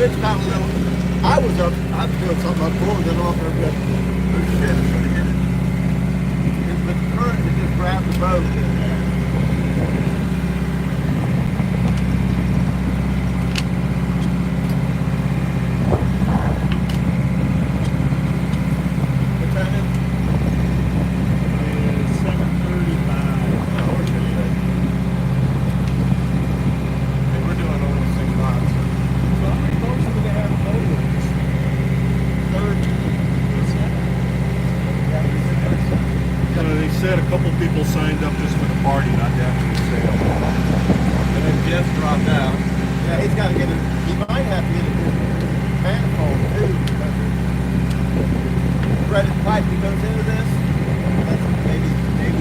it's got a little. I was doing something up forward, then off there, but shit, the current had just grabbed the boat. What time is it? It's 7:35. We're doing almost 6 miles. So how many boats do they have available? They said a couple people signed up just for the party, not the actual sale. And then Jeff dropped out. Yeah, he's got to get it. He might have to get a manifold too. The threaded pipe that goes into this, maybe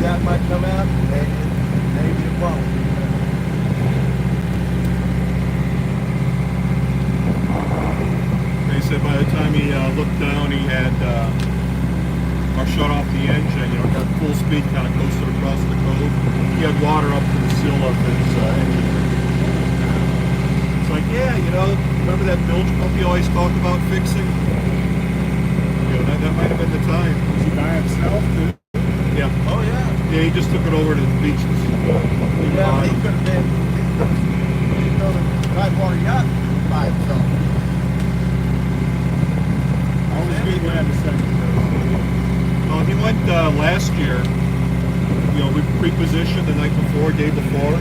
that might come out. Maybe it won't. They said by the time he looked down, he had or shut off the engine, got full speed, kind of coasted across the cove. He had water up to the sill of his engine. It's like, yeah, remember that bilge pump you always talked about fixing? That might have been the time. Was he by himself? Yeah. Oh yeah. Yeah, he just took it over to the beaches. Yeah, he could have been the Tidewater yacht by himself. Always good to have a second. He went last year. We pre-positioned the night before, day before,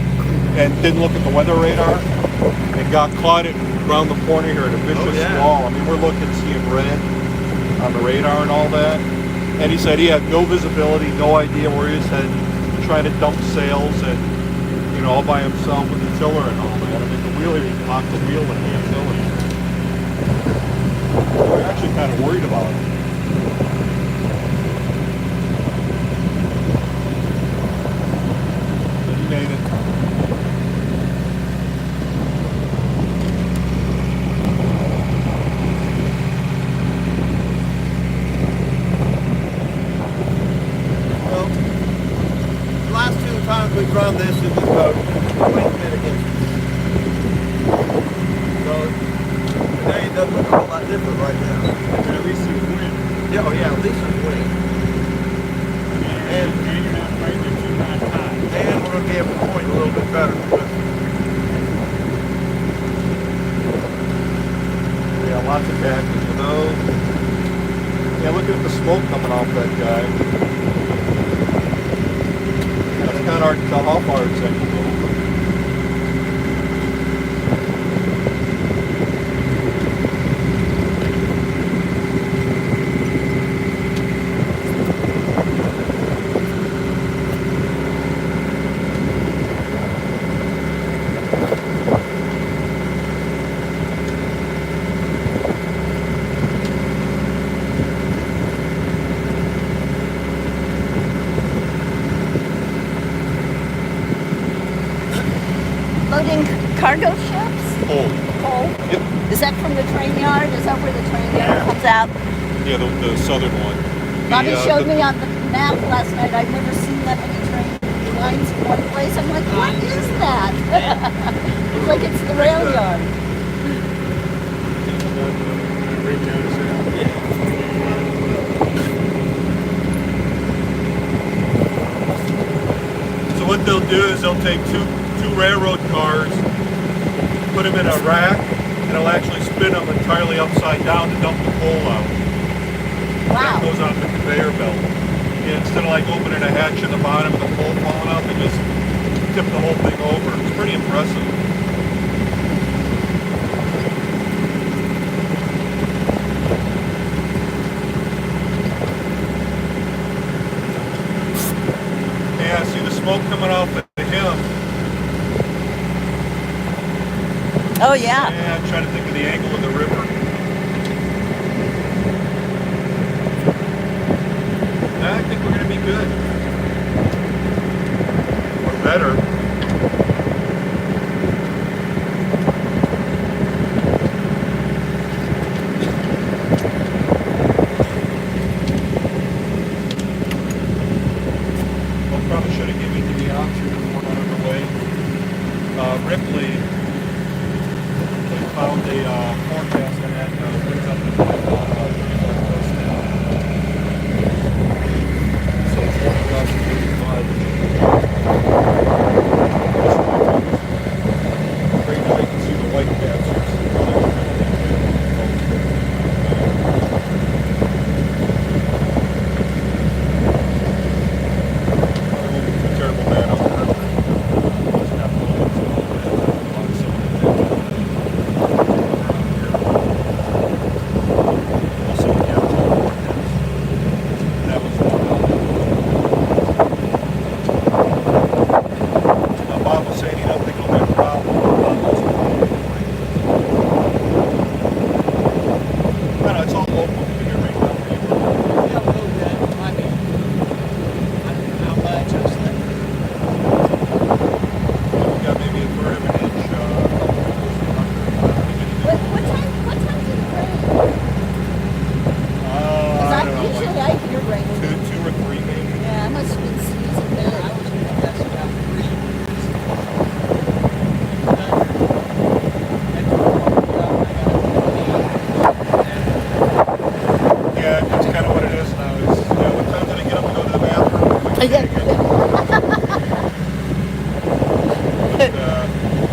and didn't look at the weather radar, and got caught around the corner here at a vicious squall. I mean, we're looking, seeing red on the radar and all that. And he said he had no visibility, no idea where he was headed, trying to dump sails and all by himself with the tiller and all that. I mean, the wheeler, he locked the wheel in the tiller. We're actually kind of worried about it. Made it. Well, the last 2 times we've run this in this boat, the wind's been against us. So today it doesn't look a whole lot different right now. At least there's wind. Yeah, oh yeah, at least there's wind. And you're not fighting it too high. And we're going to be able to point a little bit better. Yeah, lots of tackles for those. Yeah, look at the smoke coming off that guy. It's kind of hard to tell how far it's going to go. Loading cargo ships? Coal. Coal? Yep. Is that from the train yard? Is that where the train yard comes out? Yeah, the southern one. Bobby showed me on the map last night. I've never seen that many train lines in one place. I'm like, what is that? It's like it's the rail yard. So what they'll do is they'll take two railroad cars, put them in a rack, and it'll actually spin them entirely upside down to dump the coal out. Wow. That goes on the conveyor belt. Yeah, instead of like opening a hatch in the bottom and the coal falling out, they just tip the whole thing over. It's pretty impressive. Yeah, see the smoke coming off of him. Oh, yeah. Yeah, I'm trying to think of the angle of the river. I think we're going to be good. Or better. Well, probably should have given you the option before on the way. Ripley found a forecast on that brings up to 35 now. So it's warming up to 35. Right now you can see the white caps. Terrible bad out there.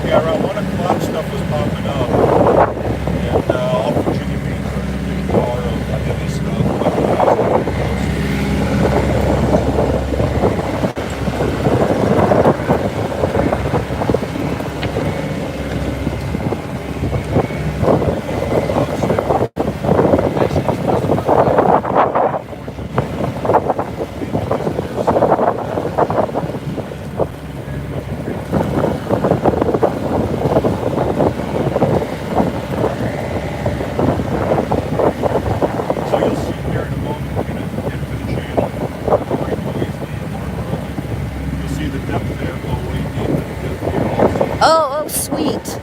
Yeah, around 1 o'clock stuff was popping up. And all Virginia Beach was a big bar of heavy stuff. Oh, sweet.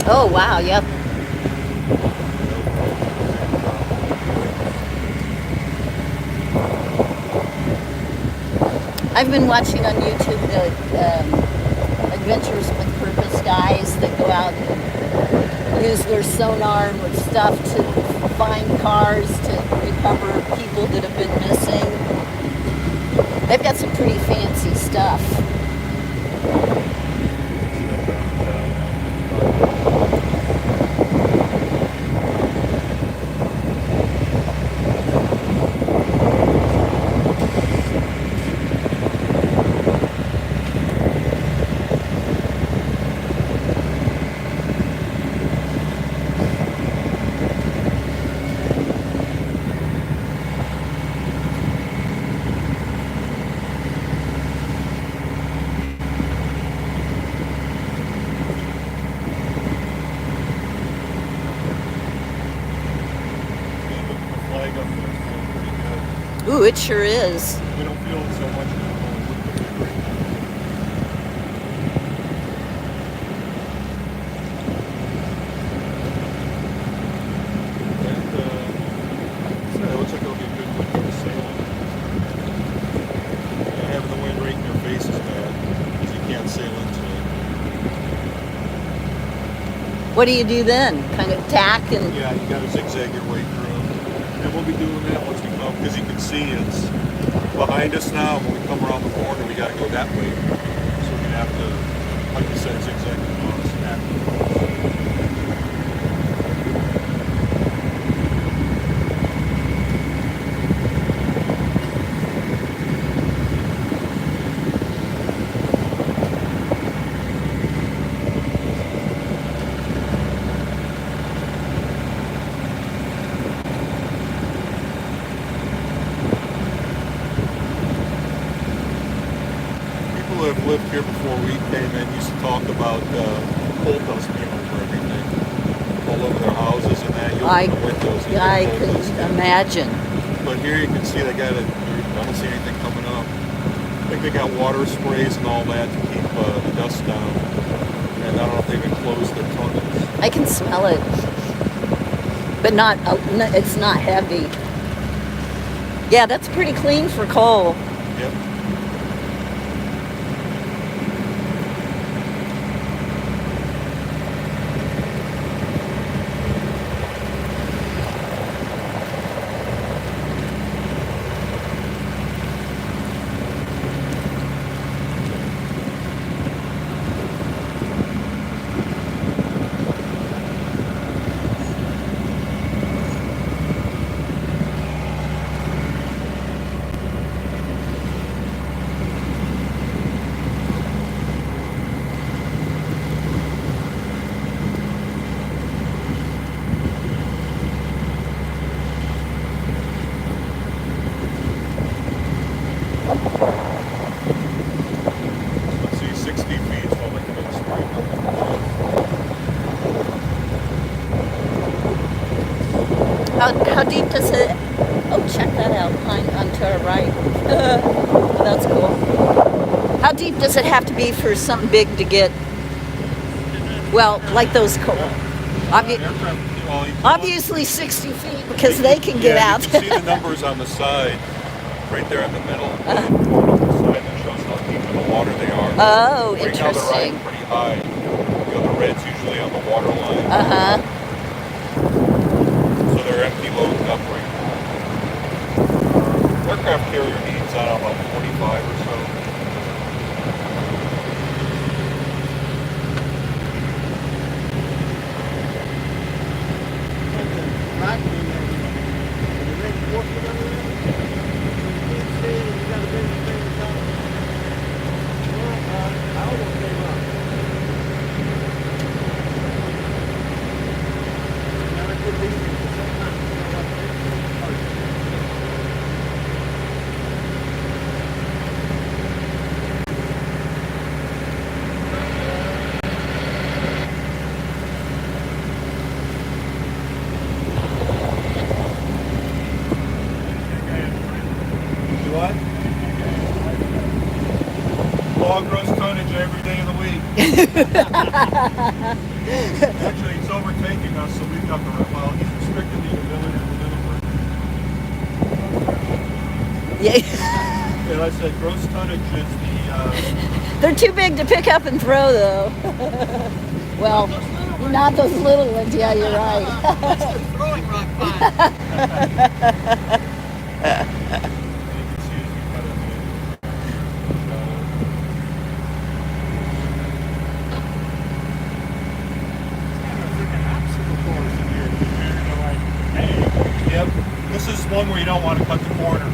Oh, wow, yep. I've been watching on YouTube the Adventures with Purpose guys that go out and use their sonar with stuff to find cars, to recover people that have been missing. They've got some pretty fancy stuff. Ooh, it sure is. We don't feel it so much it looks like it'll be a good one for the sailing. Having the wind right in your face is bad because you can't sail into it. What do you do then? Kind of tack and... Yeah, you got to zigzag your way through. And we'll be doing that once we come, because you can see it's behind us now. When we come around the corner, we got to go that way. So we have to, like you said, zigzag across. that have lived here before we came in used to talk about coal dust being over everything, all over their houses and that. You open the windows and I coal dust can in. imagine. But here you can see they got it. I don't see anything coming up. I think they got water sprays and all that to keep the dust down. And I don't know if they've enclosed their tunnels. I can smell it, but not. It's not heavy. Yeah, that's pretty clean for coal. Yep. Let's see, 60 feet is probably going to be spring. How deep does it? Oh, check that out onto our right. That's cool. How deep does it have to be for something big to get? Well, like those coal. Obviously 60 feet because they can get out. You can see the numbers on the side, right there in the middle. On the side that shows how deep in the water they are. Oh, right now they're interesting. riding pretty high. The red's usually on the water line. So they're empty loading up right now. Aircraft carrier needs, I don't know, about 45 or so. What? Log gross tonnage every day of the week. Actually, it's overtaking us, so we've got the well, he's restricted the ability to deliver. Yeah. And I said gross tonnage is the They're too big to pick up and throw, though. Well, not those little ones. Yeah, you're right. Throwing rock pile. Yep. This is one where you don't want to cut the corner.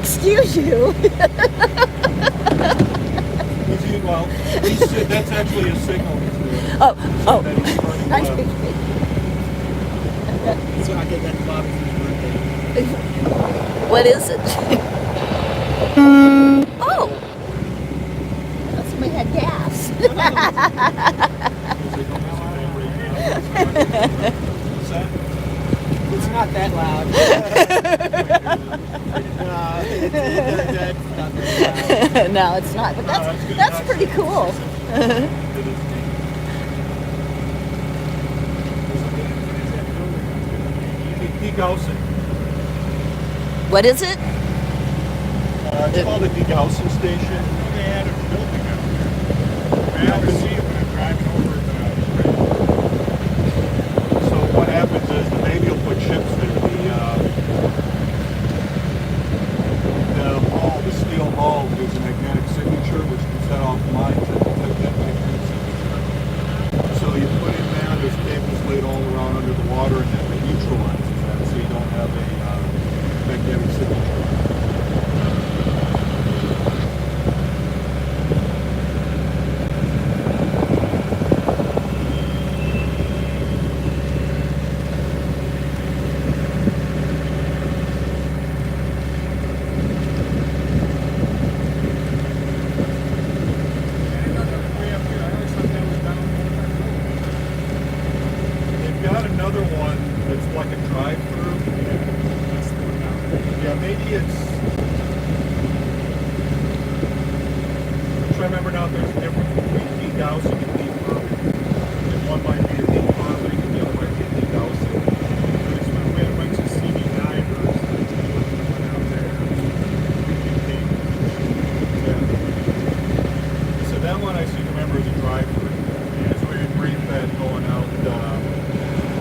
Excuse you. Well, that's actually a signal he's doing. Oh. That he's turning left. So I get that Bobby for his birthday. What is it? Oh. That's me had gas. What's that? It's not that loud. No, it's not. But that's pretty cool. Degaussing. What is it? It's called a degaussing station. They had a building out there. I never see it when I'm driving over the So what happens is the Navy will put ships there. The steel hull gives a magnetic signature which can set off mines that detect that magnetic I remember now there's a difference between dedousing and defurring. And one might be a defurring and the other might be a dedousing. That's when we had a bunch of CD divers that went out there. Yeah. So that one I seem to remember as a driver. Yeah, so we had green bed going out,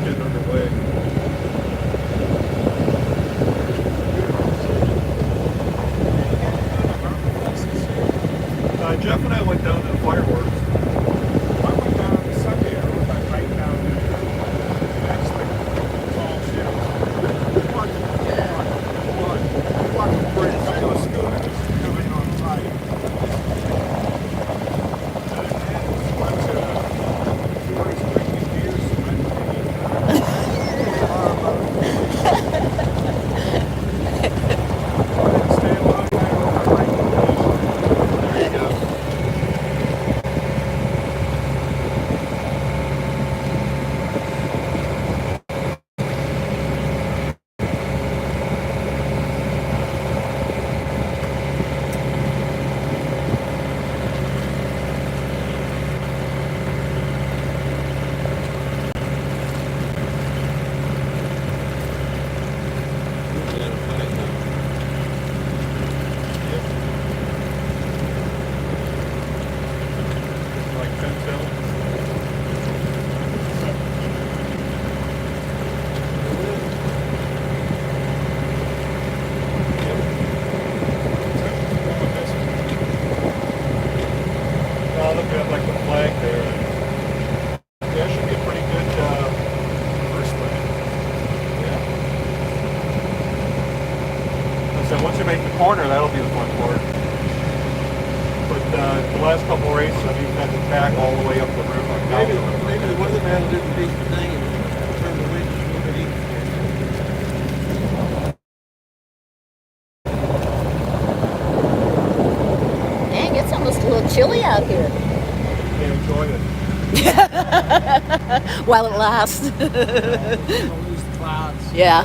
getting underway. Jeff and I went down to the fireworks. I went down on Sunday. I rode my bike down there. That's like tall ships. Walk the bridge. I know scooters coming on site. Bunch of tourists drinking beer, stay a long time on my bike. There you go. Like 10 sail. Oh, look at like the flag there. Yeah, that should be a pretty good first flag. Yeah. So once you make the corner, that'll be the fun part. But the last couple of races, you've had to tack all the way up the river. Maybe the weatherman didn't beat the thing and turn the wind a little bit easier. Dang, it's almost a little chilly out here. They enjoy it. While it lasts. Don't lose the clouds. Yeah.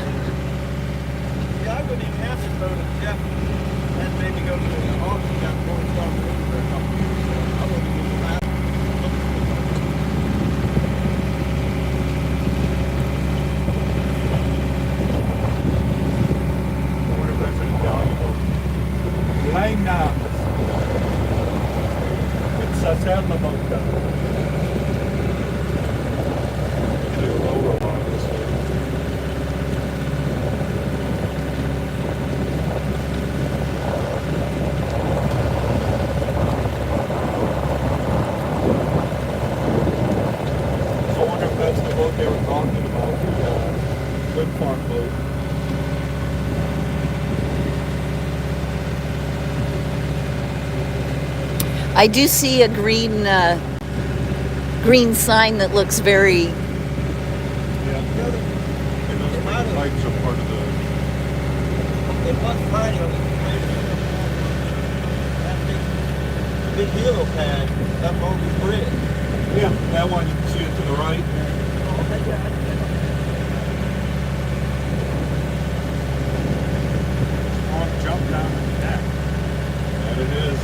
Yeah, I wouldn't even have to go to Jeff and maybe go to the auction down Portsmouth for a couple of years. I wouldn't even have to. I wonder if that's an Italian boat. Line now. It's a sailboat. There's a logo on this one. So I wonder if that's the boat they were talking about, the wind farm boat. I do see a green sign that looks very. Yeah. And those green lights are part of the. They must find on that big yellow pad up over the bridge. Yeah, that one, you can see it to the right. Long jump down the deck. That it is.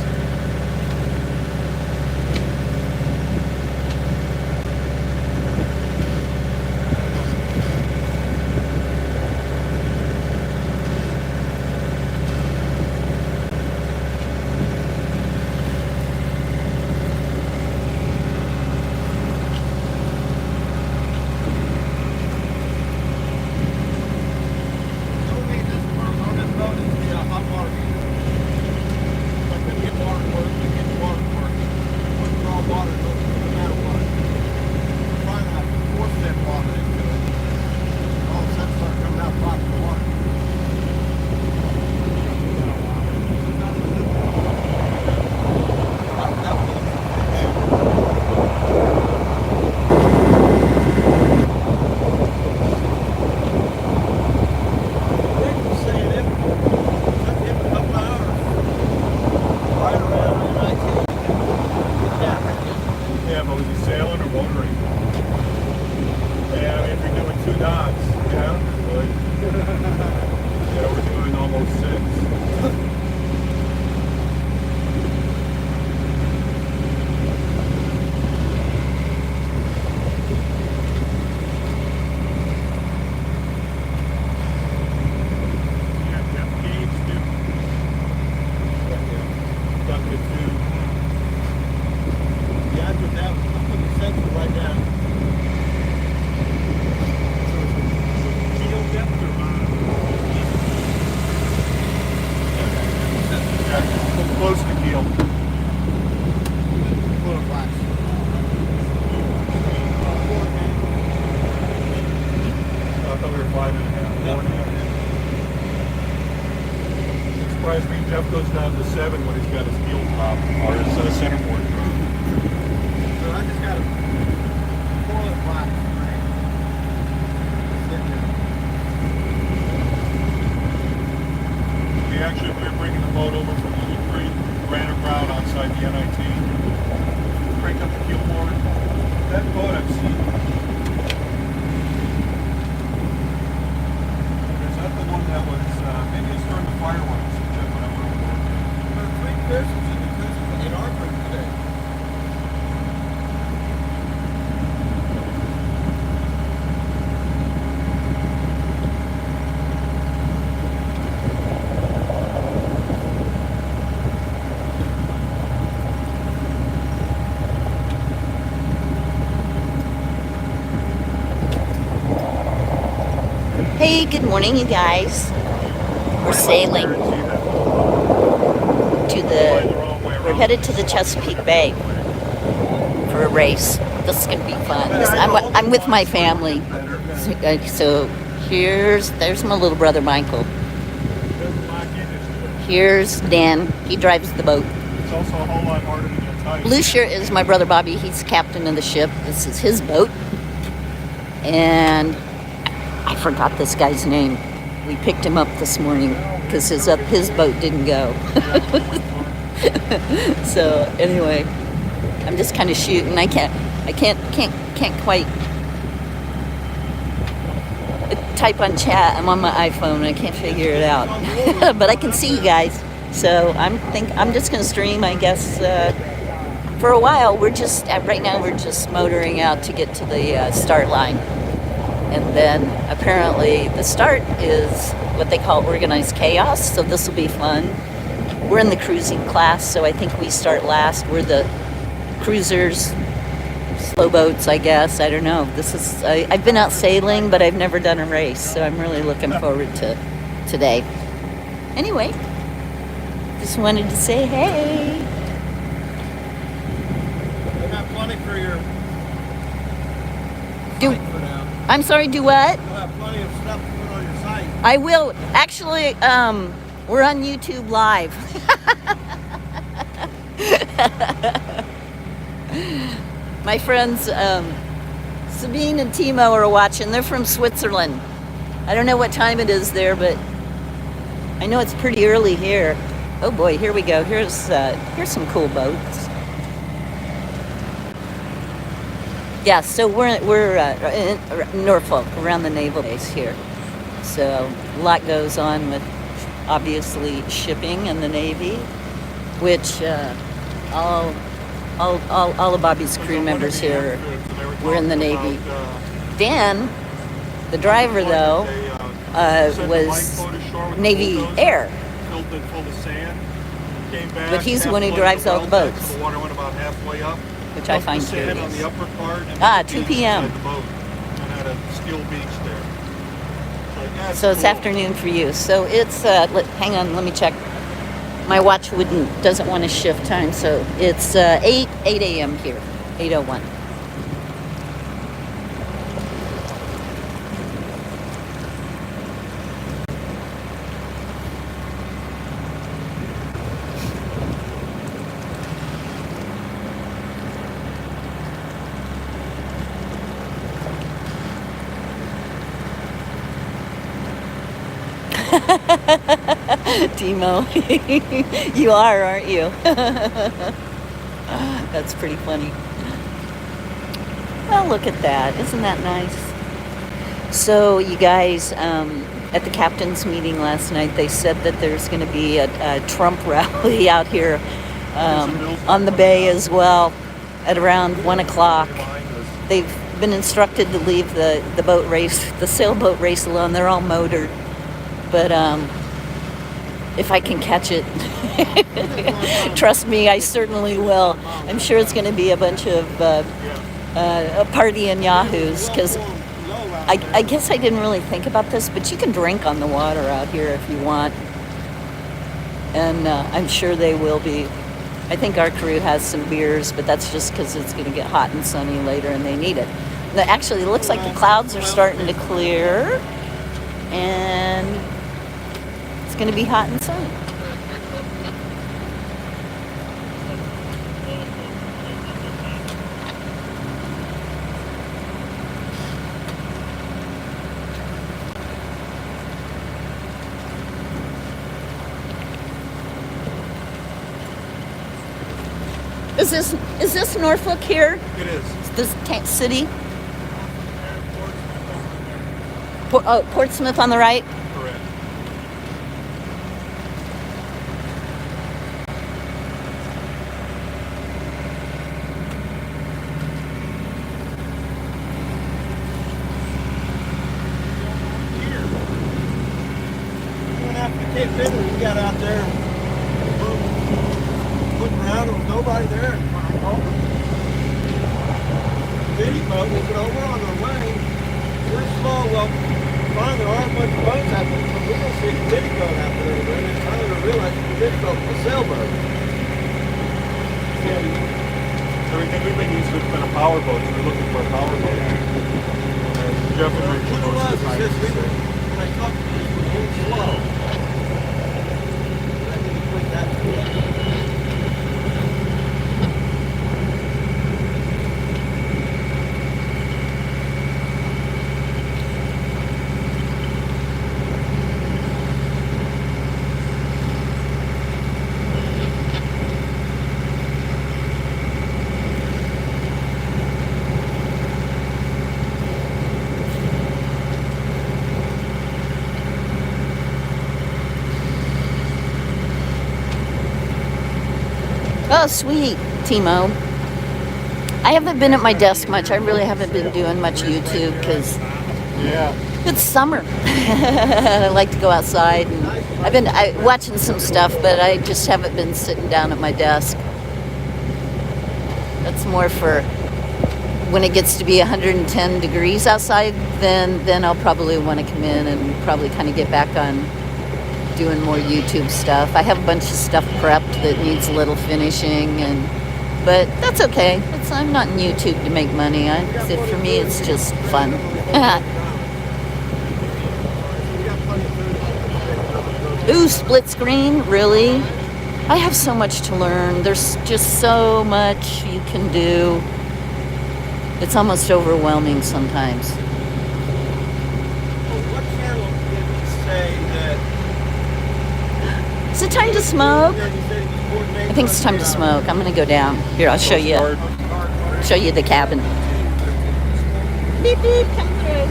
close to keel. Quarter flats. I thought we were 5.5. 4.5. It surprised me Jeff goes down to 7 when he's got his keel top or his centerboard. So I just got a 4 flat. We were bringing the boat over from Little Creek, ran it around outside the NIT, cranked up the keel board. That boat I've seen. Is that the one that was, maybe it's during the fireworks, Jeff, when I went over there. There are 3 persons in our group today. Hey, good morning, you guys. We're sailing we're headed to the Chesapeake Bay for a race. This is gonna be fun. I'm with my family. So there's my little brother Michael. Here's Dan. He drives the boat. It's also a whole lot harder than you type. Blue shirt is my brother Bobby. He's captain of the ship. This is his boat. And I forgot this guy's name. We picked him up this morning because his boat didn't go. So anyway, I'm just kind of shooting. I can't quite type on chat. I'm on my iPhone. I can't figure it out, but I can see you guys. So I'm just gonna stream, I guess. For a while, right now we're just motoring out to get to the start line. And then apparently the start is what they call organized chaos, so this will be fun. We're in the cruising class, so I think we start last. We're the cruisers, slow boats, I guess. I don't know. I've been out sailing, but I've never done a race, so I'm really looking forward to today. Anyway, just wanted to say hey. I got plenty for your Do site for now. I'm sorry, do what? You'll have plenty of stuff to put on your site. I will. Actually, we're on YouTube Live. My friends Sabine and Timo are watching. They're from Switzerland. I don't know what time it is there, but I know it's pretty early here. Oh boy, here we go. Here's some cool boats. Yeah, so we're in Norfolk, around the naval base here. So a lot goes on with obviously shipping and the Navy, which all of Bobby's crew members here were in the Navy. Dan, the driver though, was Navy Air. But he's the one who drives all the boats. The water went about halfway up. Which I find curious. On the upper part, 2 p.m. And at a steel beach there. So it's afternoon for you. So it's, hang on, let me check. My watch doesn't want to shift time, so it's 8 a.m. here, 8:01. Timo, you are, aren't you? That's pretty funny. Well, look at that. Isn't that nice? So, you guys, at the captain's meeting last night, they said that there's going to be a Trump rally out here on the bay as well at around 1 o'clock. They've been instructed to leave the boat race, the sailboat race alone. They're all motored. But if I can catch it, trust me, I certainly will. I'm sure it's going to be a bunch of partying yahoos, because I guess I didn't really think about this, but you can drink on the water out here if you want. and I'm sure they will be. I think our crew has some beers, but that's just because it's going to get hot and sunny later and they need it. Actually, it looks like the clouds are starting to clear, and it's going to be hot and sunny. Is this Norfolk here? It is. This city? Portsmouth on the right? Correct. Even after Cape Feather, we got out there, looking around, there was nobody there. Bitty boat, we went over on our way. We're small, well, fine, there aren't much boats out there, but we don't see a bitty boat out there. And then finally we realized the bitty boat was a sailboat. Yeah. Everything we've been using has been a power boat, so we're looking for a power boat. And Jeff and Rich What it are was, most is this, when I talked to you, we were a little slow. I need to put that together. Oh, sweet, Timo. I haven't been at my desk much. I really haven't been doing much YouTube because Yeah. it's summer. I like to go outside. And I've been watching some stuff, but I just haven't been sitting down at my desk. That's more for when it gets to be 110 degrees outside, then I'll probably want to come in and probably kind of get back on doing more YouTube stuff. I have a bunch of stuff prepped that needs a little finishing, but that's okay. I'm not in YouTube to make money. For me, it's just fun. Ooh, split screen? Really? I have so much to learn. There's just so much you can do. It's almost overwhelming sometimes. What channel did he say that? Is it time to smoke? I think it's time to smoke. I'm gonna go down. Here, I'll show you. Show you the cabin. Beep beep, come through.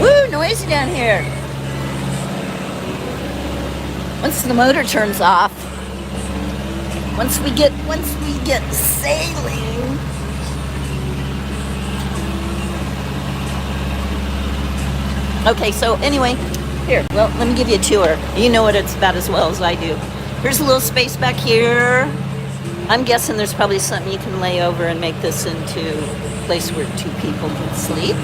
Woo, noisy down here. Once the motor turns off, once we get sailing. Okay, so anyway, here, well, let me give you a tour. You know what it's about as well as I do. Here's a little space back here. I'm guessing there's probably something you can lay over and make this into a place where two people can sleep.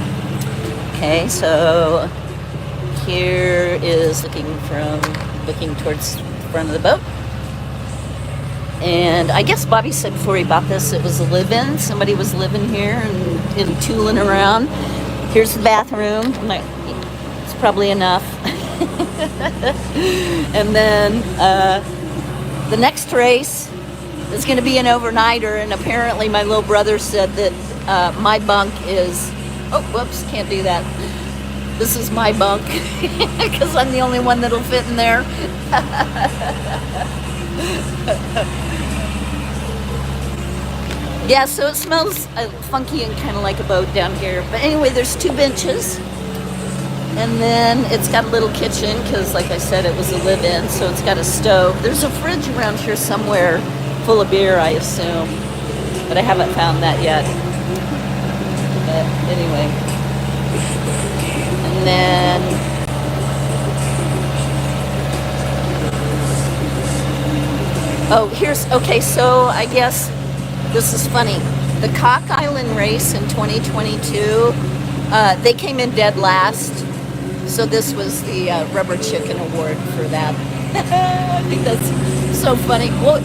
Okay, so here is looking towards the front of the boat. And I guess Bobby said before he bought this, it was a live-in. Somebody was living here and tooling around. Here's the bathroom. It's probably enough. And then the next race is going to be an overnighter, and apparently my little brother said that my bunk is, oh, whoops, can't do that. This is my bunk because I'm the only one that'll fit in there. Yeah, so it smells funky and kind of like a boat down here. But anyway, there's two benches. And then it's got a little kitchen because, like I said, it was a live-in, so it's got a stove. There's a fridge around here somewhere full of beer, I assume. But I haven't found that yet. But anyway. And then... oh, okay, so I guess this is funny. The Cock Island Island race in 2022. They came in dead last, so this was the Rubber Chicken Award for that. I think that's so funny. Well,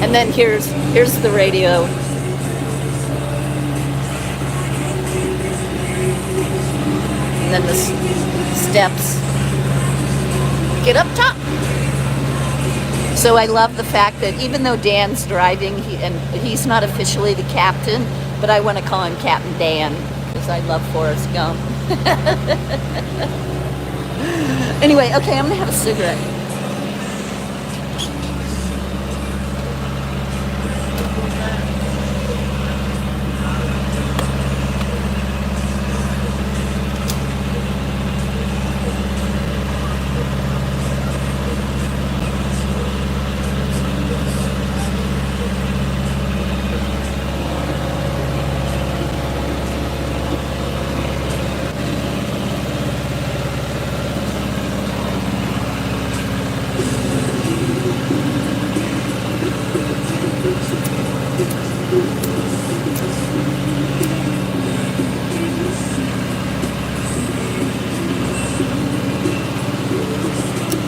and then here's the radio. And then the steps. Get up top. So I love the fact that even though Dan's driving, he's not officially the captain, but I want to call him Captain Dan because I love Forrest Gump. Anyway, okay, I'm gonna have a cigarette.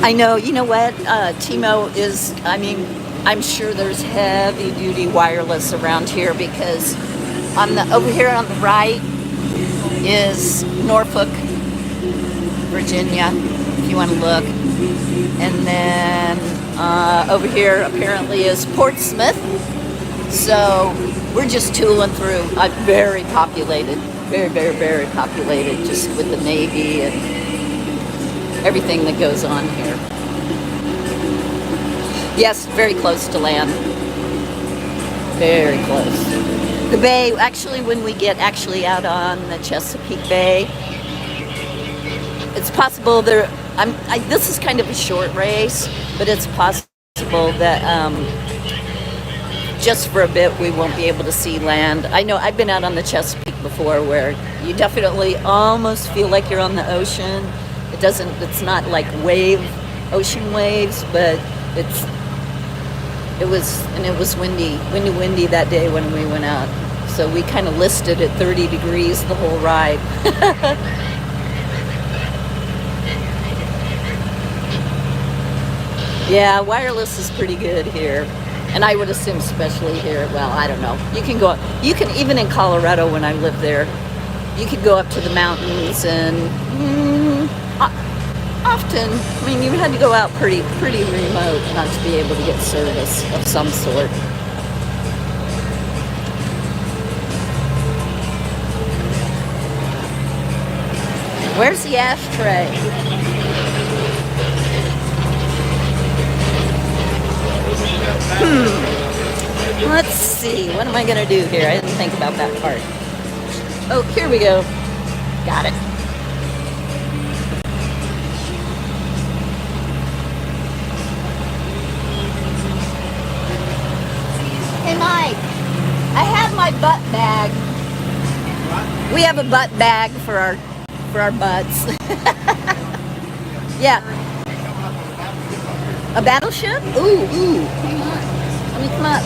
I know, you know what, T-Mo is, I mean, I'm sure there's heavy duty wireless around here because over here on the right is Norfolk, Virginia, if you want to look. And then over here apparently is Portsmouth. So we're just tooling through, very populated, very, very, very populated, just with the Navy and everything that goes on here. Yes, very close to land. Very close. The bay, actually, when we get out on the Chesapeake Bay, it's possible there, this is kind of a short race, but it's possible that just for a bit we won't be able to see land. I know I've been out on the Chesapeake before where you definitely almost feel like you're on the ocean. It's not like ocean waves, but it was windy that day when we went out. So we kind of listed at 30 degrees the whole ride. Yeah, wireless is pretty good here. And I would assume especially here, well, I don't know. You can even in Colorado when I lived there, you could go up to the mountains and often, I mean, you had to go out pretty remote not to be able to get service of some sort. Where's the ashtray? Let's see, what am I gonna do here? I didn't think about that part. Oh, here we go. Got it. Hey Mike, I have my butt bag. What? We have a butt bag for our butts. Yeah. A battleship? Ooh, hang on. Let me come up.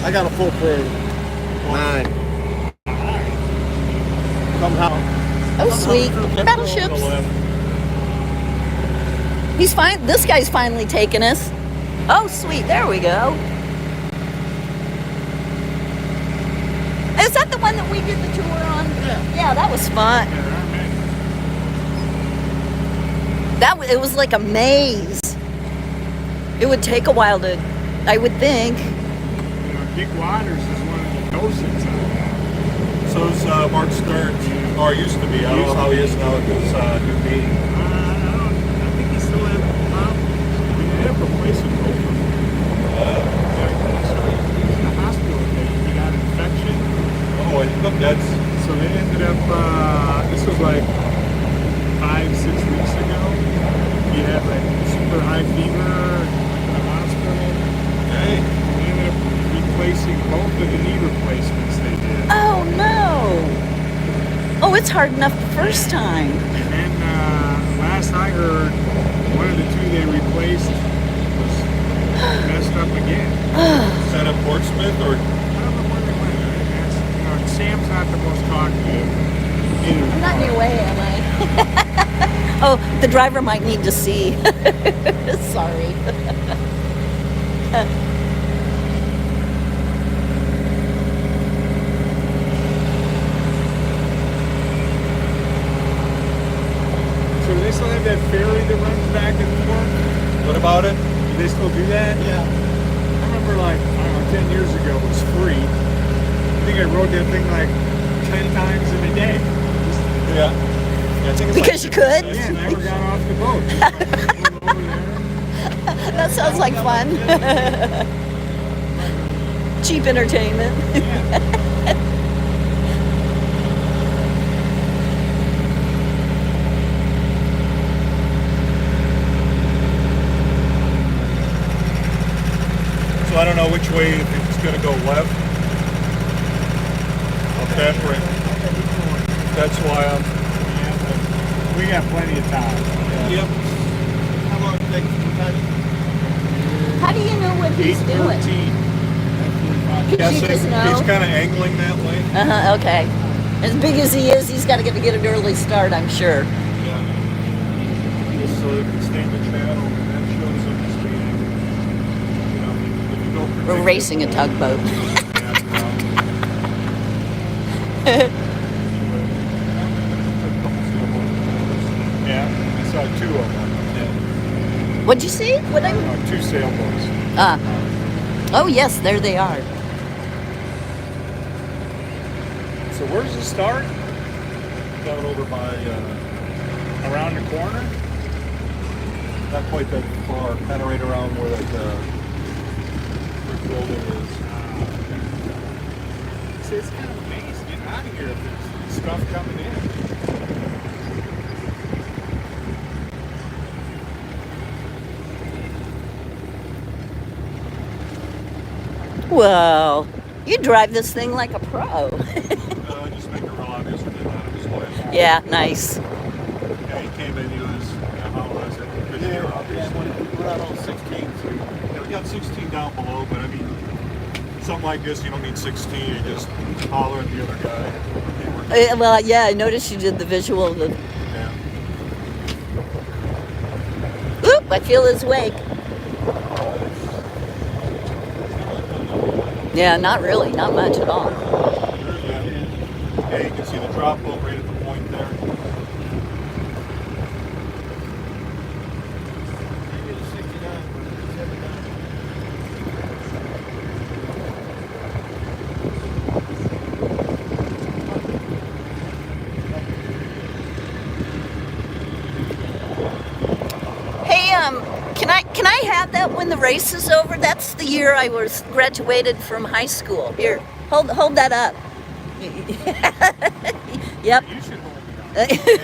I got a full crew. 9. Somehow. Oh, sweet. Battleships. He's fine. This guy's finally taking us. Oh, sweet. There we go. Is that the one that we did the tour on? Yeah, that was fun. It was like a maze. It would take a while to, I would think. Dick Waters is one of the docents on it. So is Mark Stearns, or used to be. I don't know how he is now at this new meeting. I think he's still at the top. They have replaced him over. He's in the hospital. He got an infection. Oh, I think that's... So they ended up, this was like 5-6 weeks ago. He had like super high fever in the hospital. Hey. They ended up replacing both of the knee replacements they did. Oh no! Oh, it's hard enough the first time. And then last I heard, one of the two they replaced was messed up again. Is that at Portsmouth or? I don't know where they went. You know, Sam's not the most talkative. I'm not in your way, am I? Oh, the driver might need to see. Sorry. So do they still have that ferry that runs back and forth? What about it? Do they still do that? Yeah. I remember like, I don't know, 10 years ago it was free. I think I rode that thing like 10 times in a day. Yeah. I think it's Because you could? Yeah, never got off the boat. Just went over there. That sounds like fun. Cheap entertainment. So I don't know which way, if it's gonna go left. Up that way. That's why I'm. We got plenty of time. Yep. How long it takes from Kentucky? How do you know what he's doing? 8:13. You Guessing just know? he's kind of angling that way. Uh-huh, okay. As big as he is, he's got to get an early start, I'm sure. Yeah. Just so they can stay in the channel, and that shows them the speed. You know, if you go. We're racing a tugboat. Yeah, I saw two of them. What'd you see? What I? Two sailboats. Oh yes, there they are. So where's the start? Down over by, Around the corner? not quite that far, kind of right around where that brick building is. See, it's kind of amazing getting out of here if there's stuff coming in. Well, you drive this thing like a pro. Just make it real obvious when you're out of his way. Yeah, nice. Yeah, he came in, he was, how was it? Good year, obviously. We're out on 16th. Yeah, we got 16 down below, but I mean, something like this, you don't need 16, you just holler at the other guy. Well, yeah, I noticed you did the visual of the. Yeah. Oop! I feel his wake. Yeah, not really, not much at all. Yeah, you can see the drop boat right at the point there. Maybe it's 69, but it's 79. Hey, can I have that when the race is over? That's the year I was graduated from high school. Here, hold that up. Yep. You should hold it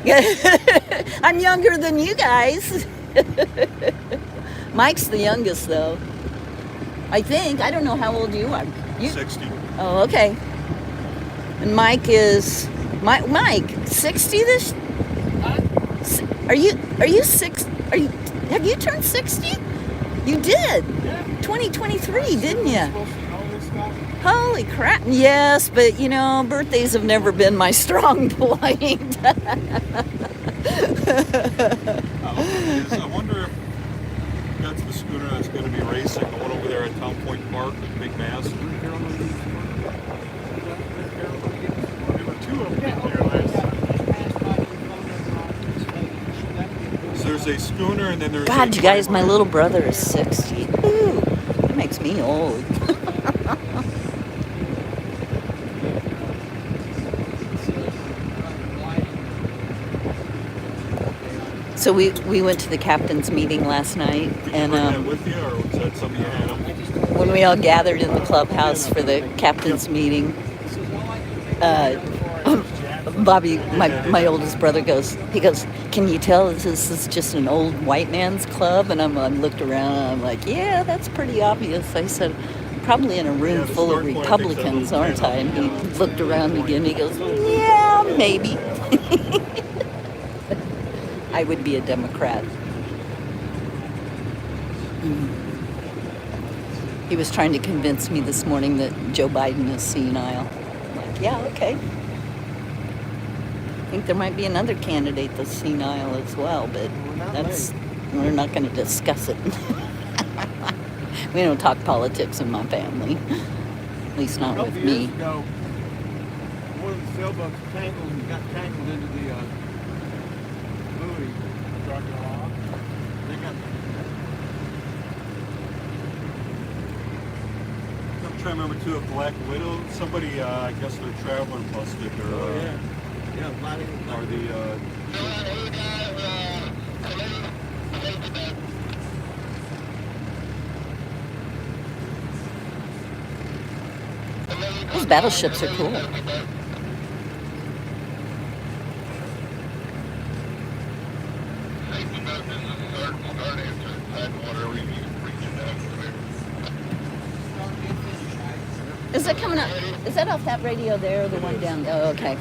up. I'm younger than you guys. Mike's the youngest, though. I think. I don't know how old you are. You? 60. Oh, okay. And Mike is Mike 60 this. Are you six? Have you turned 60? You did. 2023, didn't you? Holy crap! Yes, but you know, birthdays have never been my strong point. I wonder if that's the schooner that's going to be racing, the one over there at Town Point Park, the big mast. There were two of them there last time. So there's a schooner and then there's God, you guys, my little brother is 60. Ooh, that makes me old. So we went to the captain's meeting last night, Did you and bring that with you, or was that something you had? when we all gathered in the clubhouse for the captain's meeting, Bobby, my oldest brother, he goes, can you tell this is just an old white man's club? And I looked around and I'm like, yeah, that's pretty obvious. I said, probably in a room full of Republicans, aren't I? And he looked around again, he goes, yeah, maybe. I would be a Democrat. He was trying to convince me this morning that Joe Biden is senile. I'm like, yeah, okay. I think there might be another candidate that's senile as well, but we're not going to discuss it. We don't talk politics in my family. At least not with me. Years ago, one of the sailboats got tangled into the buoy. Talking along. They got I'm trying to remember too, a Black Widow. Somebody, I guess their traveler busted their, Black or the, Those battleships are cool. Is that coming up? Is that off that radio there or the one down? Oh, okay.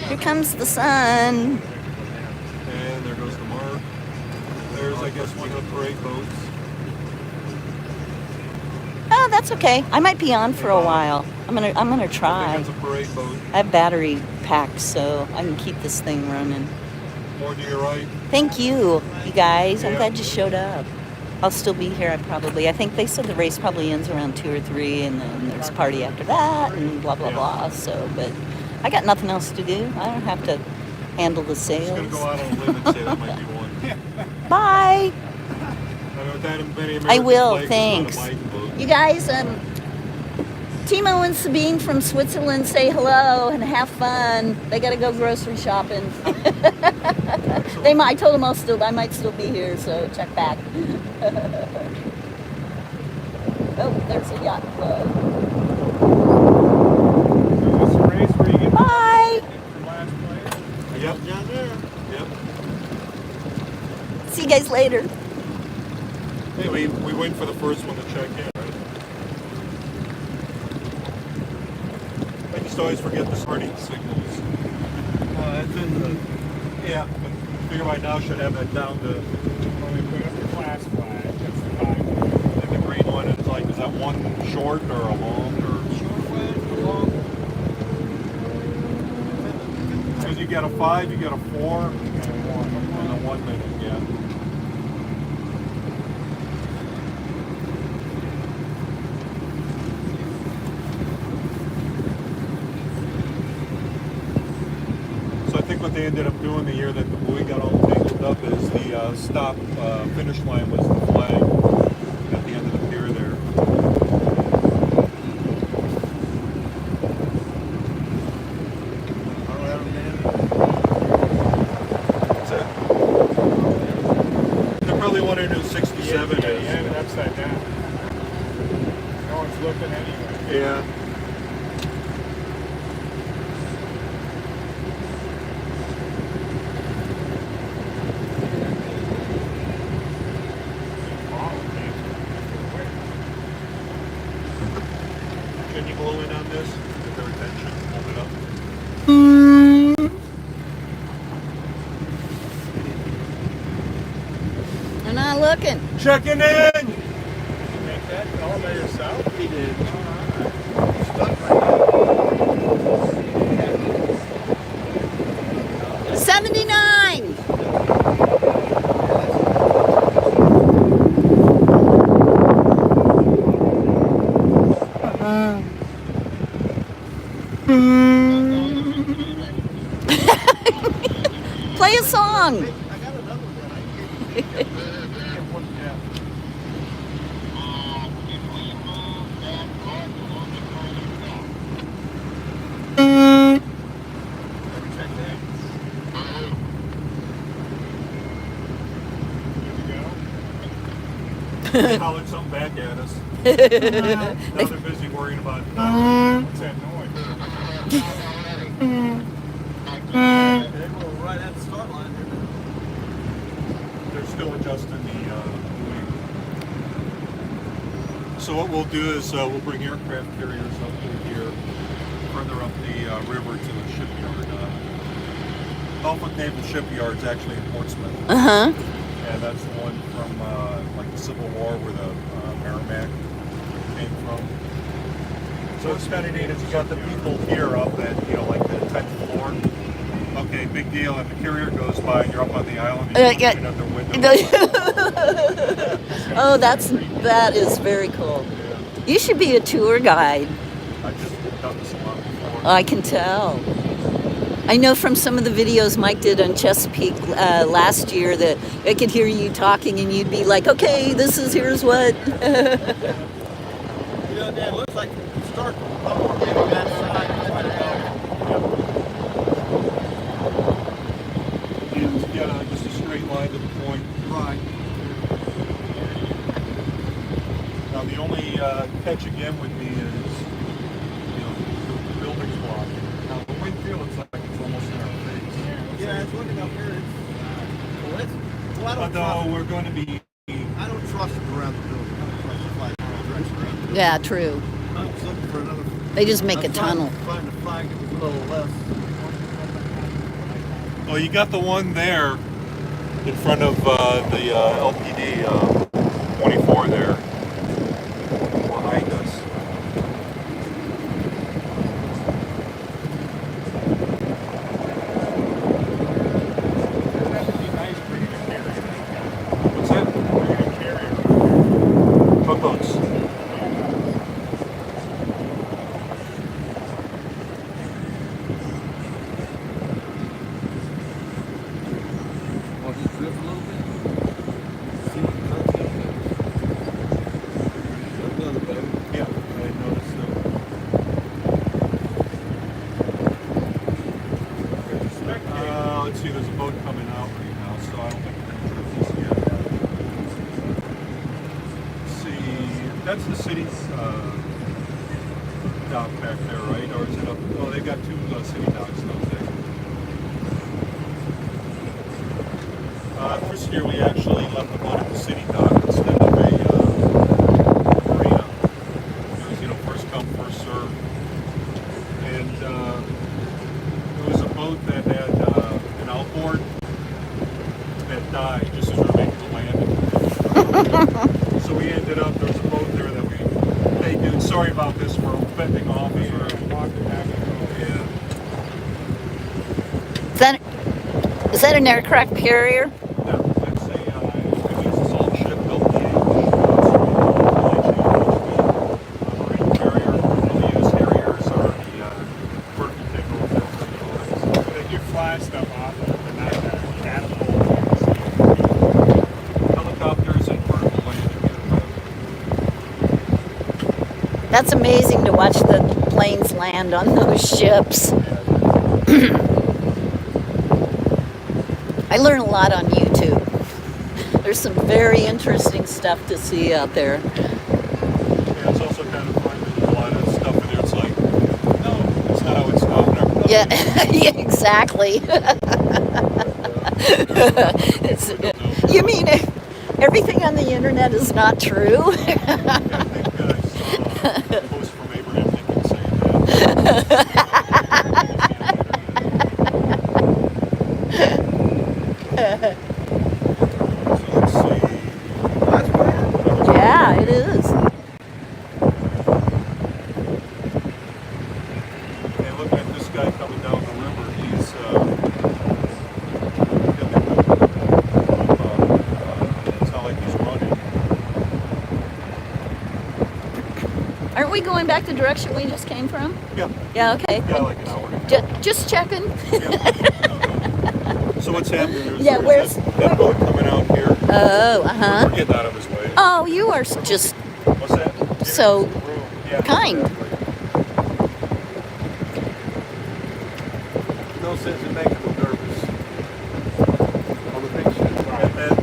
Here comes the sun. and there goes the mark. There's, I guess, one of the parade boats. Oh, that's okay. I might be on for a while. I'm gonna I think try. that's a parade boat. I have battery packs, so I can keep this thing running. More to your right. Thank you, you guys. I'm Yeah. glad you showed up. I'll still be here. I think they said the race probably ends around 2 or 3, and then there's a party after that, and blah blah blah. So, but I got nothing else to do. I don't have to handle the I'm just going to sales. go out on a limb and say that might be one. Bye. I know that in many I American will. flags, it's Thanks. not a mighty boat. You guys, Timo and Sabine from Switzerland say hello and have fun. They got to go grocery shopping. I told them I might still be here, so check back. Oh, there's a yacht club. So this race where you get Bye. from last place. Yep. down there. Yep. See you guys later. Hey, we wait for the first one to check in, right? I just always forget the starting signals. It's in the. Yeah, but I figure by now should have that down to When we put up the class flag, that's the 5. and the green one. It's like, is that one short or a long or? Short flag, long. Because you get a 5, you get a 4, and a 1 minute. Yeah. So I think what they ended up doing the year that the buoy got all tangled up is the stop finish line was the flag at the end of the pier there. What's that? They probably wanted to do 67 Yeah, as. you have it upside down. No one's looking anyway. Yeah. Can you blow in on this? Get their attention. Hold it up. They're not looking. Checking in! Make that all by yourself? He did. All right. 79. Play a song. I got another one that I They hollered something back at us. Now they're busy worrying about What's that noise? They were right at the start line there. they're still adjusting the buoy. So what we'll do is we'll bring aircraft carriers up to here, further up the river to the shipyard. Norfolk Naval Shipyard's actually in Portsmouth. Uh-huh. And that's the one from like the Civil War where the Merrimack came from. So it's kind of neat. It's got the people here up at, you know, like the 10th floor. Okay, big deal. And the carrier goes by and you're up on the island and you're looking out the window. Oh, that is very cool. Yeah. You should be a tour guide. I've just done this a lot before. I can tell. I know from some of the videos Mike did on Chesapeake last year that I could hear you talking and you'd be like, okay, here's what. You know, Dad, it looks like you start up on that side and try to go. And, yeah, just a straight line to the point. Right. Now, the only catch again would be is, you know, the building's blocking. Now, the wind feel looks like it's almost in our face. Yeah, it's looking up here. Well, I don't Although we're going to be... I don't trust it around the building. I don't trust the flag around the building. Yeah, true. I was looking for another. They just make a I'm trying tunnel. to find a flag that was a little less. Oh, you got the one there in front of the LPD 24 there behind us. What's that? Tugboats. Want to drift a little bit? See what the content is. Another boat. Yeah, I noticed that. Let's see, there's a boat coming out right now, so I don't think we're going to trip this yet. Let's see, that's the city's dock back there, right? Or is it up? Oh, they've got two city docks, don't they? First year we actually left the boat at the city dock instead of a marina. It was, you know, first come, first serve. And it was a boat that had an outboard that died just as we were making the landing. So we ended up, there was a boat there that we, hey dude, sorry about this, we're bending off as we're walking back. Yeah. Is that an aircraft carrier? No, that's a, it's a salt ship built in the marine carrier. Only use carriers are the vertical takeoff. They do fly stuff off of it, but not catapult. Helicopters and vertical landing aircraft. That's amazing to watch the planes land on those ships. I learn a lot on YouTube. There's some very interesting stuff to see out there. Yeah, it's also kind of fun. There's a lot of stuff in there. It's like, no, it's not how it's done. Yeah, yeah, exactly. You mean everything on the internet is not true? I think I saw a post from Abraham Lincoln saying that. Yeah, it is. Hey, look at this guy coming down the river. He's it's not like he's running. Aren't we going back the direction we just came from? Yeah. Yeah, okay. Yeah, like an hour. Just checking. So what's happening? Yeah, where's- that boat coming out here? Oh, uh-huh. We're getting out of his way. Oh, you are just What's that? so Yeah, kind. exactly. No sense in making them nervous. On the big ship. And then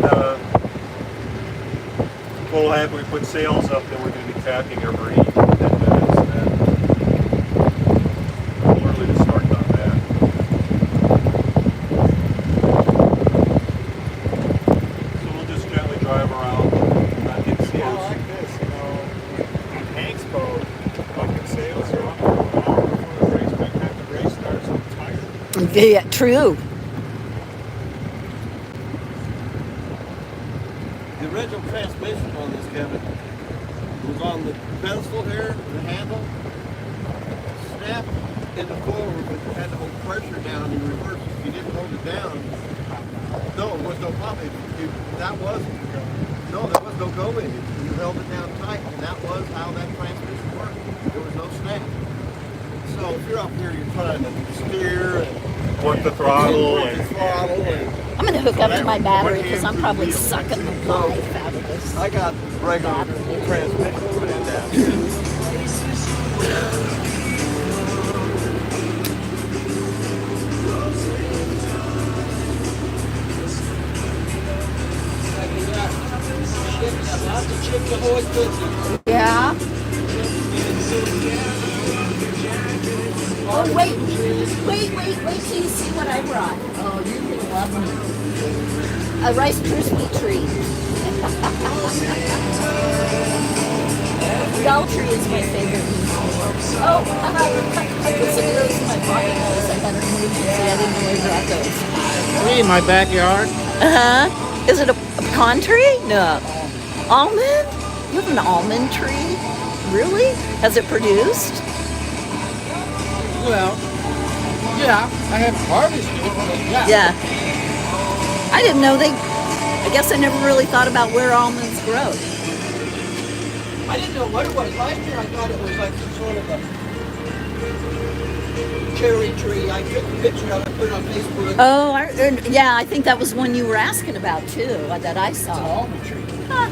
we'll have, we put sails up, then we're going to be tacking every 10 minutes. And then we'll early to start on that. So we'll just gently drive around, not get too I close. like this, you know, on Hank's boat, fucking sails are off for an hour before the race, by the time the race starts, I'm tired. Yeah, true. the original transmission on this, Kevin, was on the pedestal here, the handle, snap in the forward, but you had to hold pressure down in reverse. If you didn't hold it down, no, it was no pop. That was, no, there was no go in it. You held it down tight, and that was how that transmission worked. There was no snap. So if you're up here, you're trying to steer and Work the throttle work the and throttle and I'm gonna hook up to my battery because I'm probably sucking the life out of this. I got regular transmission put in that. Lots of chips ahoy cookies. Yeah. Oh, wait till you see what I brought. Oh, you're gonna love them. A Rice Krispie treat. Dollar Tree is my favorite. Oh, I put some of those in my pocket because I had an emergency. I didn't know I brought those. Me in my backyard. Uh-huh. Is it a pecan tree? No. Almond? You have an almond tree? Really? Has it produced? Well, yeah, I haven't harvested it, but yeah. Yeah. I didn't know I guess I never really thought about where almonds grow. I didn't know what it was. Last year I thought it was like some sort of a cherry tree. I took a picture of it, put it on Facebook. Oh, yeah, I think that was one you were asking about too, that I It's an saw. almond tree. Huh.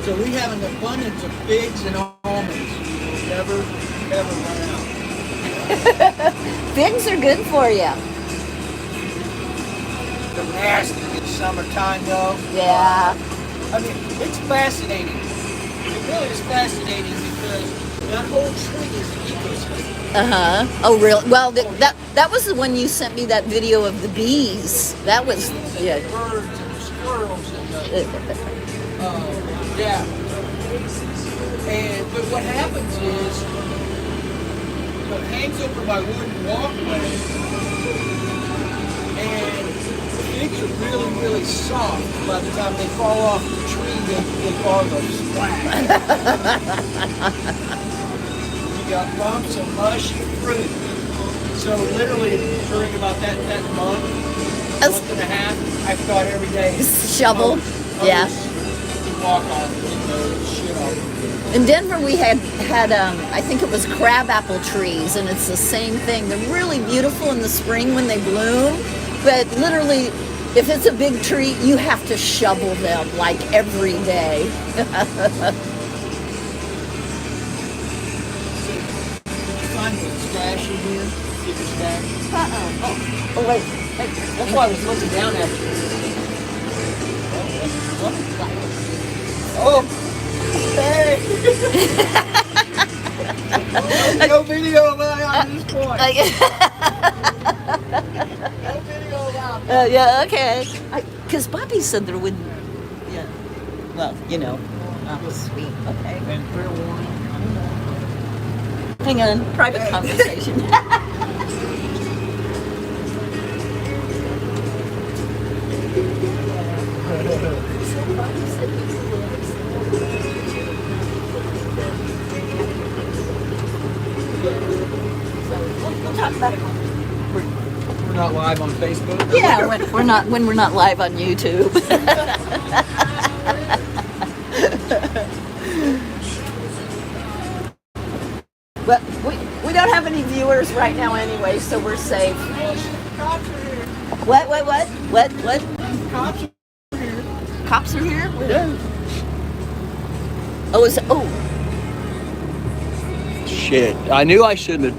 So we have an abundance of figs and almonds. We'll never, ever run out. Figs are good for you. They're nasty in summertime though. Yeah. I mean, it's fascinating. It really is fascinating because that whole tree is an ecosystem. Uh-huh. Oh, really? Well, that was the one you sent me that video of the bees. That was, yeah. The birds and the squirrels and the yeah. But what happens is, so it hangs over my wooden walkway, and the figs are really, really soft. By the time they fall off the tree, they fall the splat. You got bumps of mushy fruit. So literally, during about that month and a half, I've thought every day. Shovel, yeah. Walk on shit off. In Denver, we had I think it was crabapple trees, and it's the same thing. They're really beautiful in the spring when they bloom, but literally, if it's a big tree, you have to shovel them like every day. Did you find the stash in here? Get your stash? Oh wait. That's why I was looking down at you. Oh, hey! No video of that on this point. No video about that. Yeah, okay. Because Bobby said there wouldn't. Yeah. Well, that was sweet. Okay. And fair warning. Hang on. Private conversation. We'll talk about it. We're not live on Facebook. Yeah, when we're not live on YouTube. But we don't have any viewers right now anyway, so we're safe. Cops are here. What? Cops are here. Cops are here? Yeah. Oh, Shit. I knew I shouldn't have.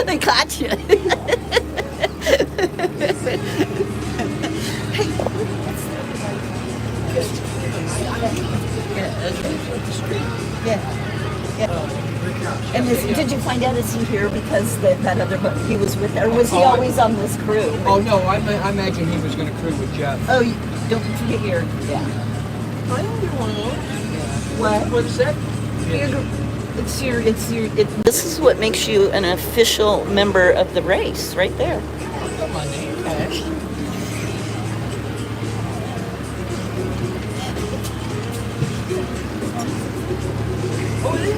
they caught you. Yeah. And did you find out, is he here because that other boat he was with, or was he always on this crew? Oh no, I imagine he was going to crew with Jeff. Oh, don't forget your, yeah. I don't get one of those. What? What's that? This is what makes you an official member of the race, right there. I've got my name tag. Oh, it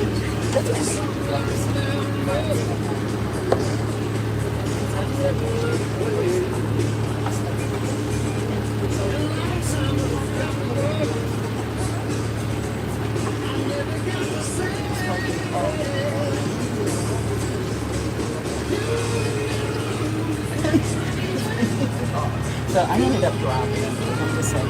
So I ended up dropping it. I'm just like,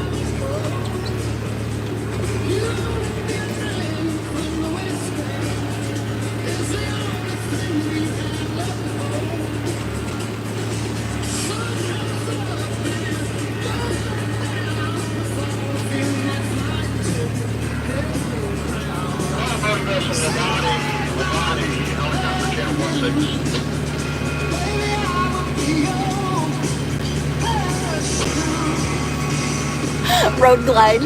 road glide.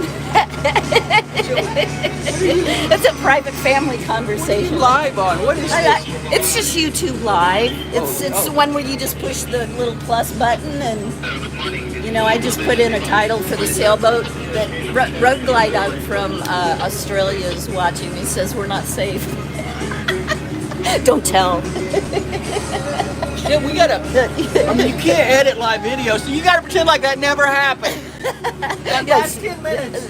It's a private family conversation. live on. What is this? It's just YouTube Live. It's the one where you just push the little plus button, and you know, I just put in a title for the sailboat that road glide out from Australia is watching me. Says we're not safe. Don't tell. Yeah, we gotta. I mean, you can't edit live video, so you gotta pretend like that never happened. That Yes. last 10 minutes.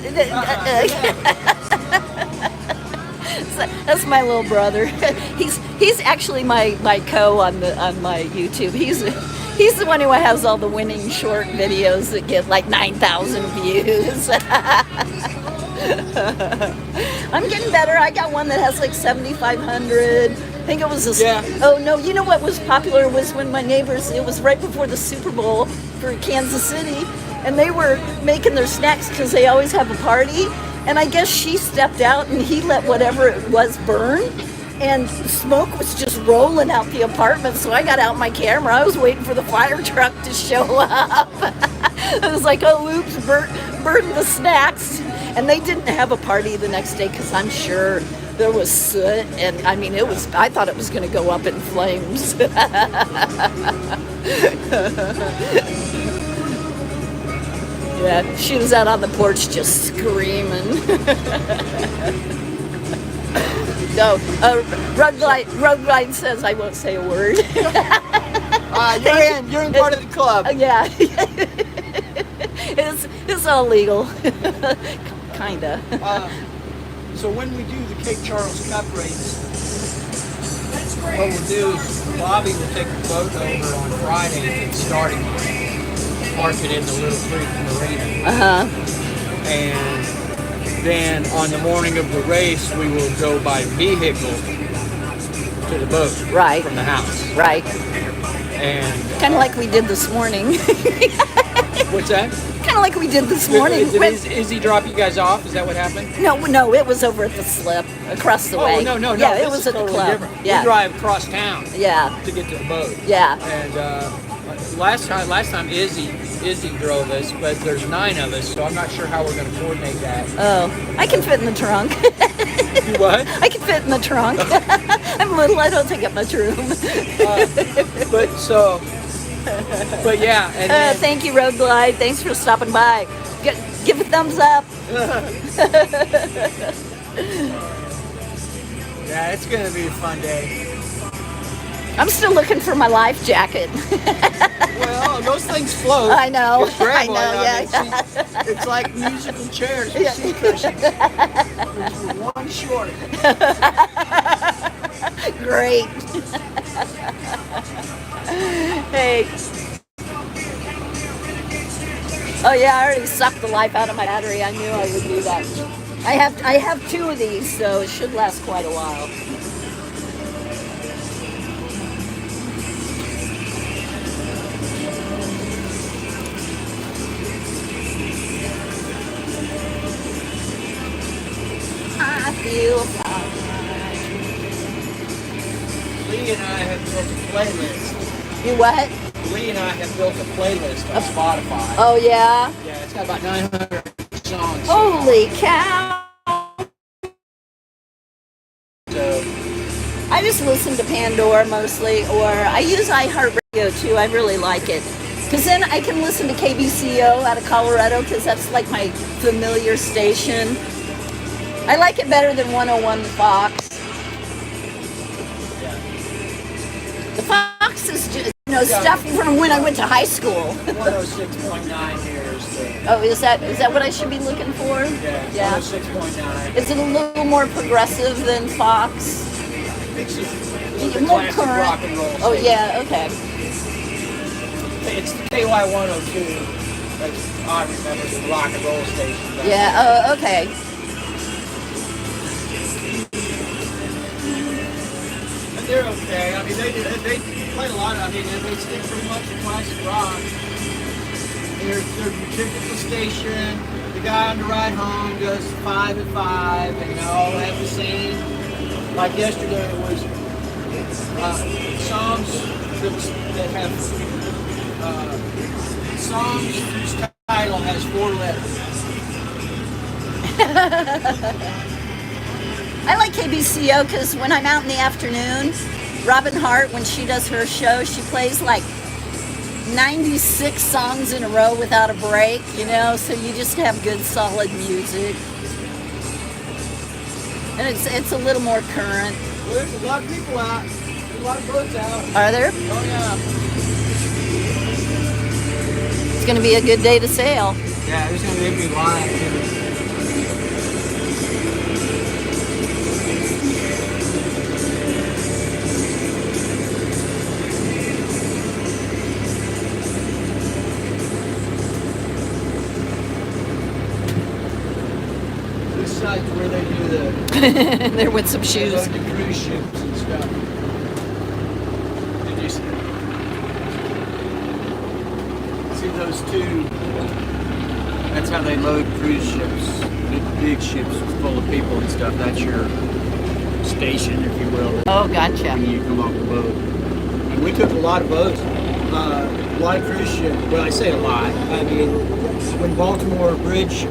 That's my little brother. He's actually my co on my YouTube. He's the one who has all the winning short videos that get like 9,000 views. I'm getting better. I got one that has like 7,500. I think it was a. Yeah. Oh no! You know what was popular was when my neighbors. It was right before the Super Bowl for Kansas City, and they were making their snacks because they always have a party. And I guess she stepped out and he let whatever it was burn, and smoke was just rolling out the apartment. So I got out my camera. I was waiting for the fire truck to show up. I was like, oh, oops, burned the snacks. And they didn't have a party the next day because I'm sure there was soot, and I mean, I thought it was going to go up in flames. Yeah, she was out on the porch just screaming. No, road glide says I won't say a word. You're in part of the club. Yeah, it's all legal, kinda. So when we do the Cape Charles Cup race, what we'll do is Bobby will take the boat over on Friday and starting park it in the Little Creek Marina. And then on the morning of the race, we will go by vehicle to the boat. Right. From the house. Right. And kind of like we did this morning. What's that? Kind of like we did this morning. Did Izzy drop you guys off? Is that what happened? No, it was over at the slip across the way. No. Yeah, this it was is at the totally club. different. Yeah. We drive across town. Yeah. To get to the boat. Yeah. And last time Izzy drove us, but there's 9 of us, so I'm not sure how we're going to coordinate that. Oh, I can fit in the trunk. You what? I can fit in the trunk. I'm little. I don't take up much room. But yeah. And then, thank you, Road Glide. Thanks for stopping by. Give a thumbs up. Yeah, it's going to be a fun day. I'm still looking for my life jacket. Well, those things float. I know. Just grab one. Yeah. It's like musical chairs with seat cushions. There's one short. Great. Hey. Oh yeah, I already sucked the life out of my battery. I knew I would do that. I have 2 of these, so it should last quite a while. I feel fine. Lee and I have built a playlist. You what? Lee and I have built a playlist on Spotify. Oh yeah? Yeah, it's got about 900 songs. Holy cow! So I just listen to Pandora mostly, or I use iHeartRadio too. I really like it. Because then I can listen to KBCO out of Colorado, because that's like my familiar station. I like it better than 101 Fox. The Fox is just, stuff from when I went to high school. 106.9 here is the. Oh, is that what I should be looking for? Yeah. 106.9. Is it a little more progressive than Fox? It's More classic current. rock and roll. Oh station. yeah, okay. It's the KY 102. That's I remember the rock and roll station. Yeah. Oh, okay. And they're okay. I mean, they play a lot. I mean, they stick pretty much to classic rock. They're typical station. The guy on the ride home does 5 at 5, and they all have the same. Like yesterday, it was songs that have songs whose title has 4 letters. I like KBCO because when I'm out in the afternoon, Robin Hart, when she does her show, she plays like 96 songs in a row without a break, so you just have good solid music. And it's a little more current. Well, there's a lot of people out. There's a lot of boats out. Are there? Oh, yeah. It's going to be a good day to sail. Yeah, there's going to be live, too. This side's where they do the There with some shoes. load the cruise ships and stuff. Did you see those two? That's how they load cruise ships. Big ships full of people and stuff. That's your station, if you will. Oh, gotcha. When you come off the boat. And we took a lot of boats, a lot of cruise ships. Well, I say a lot. I mean, when Baltimore Bridge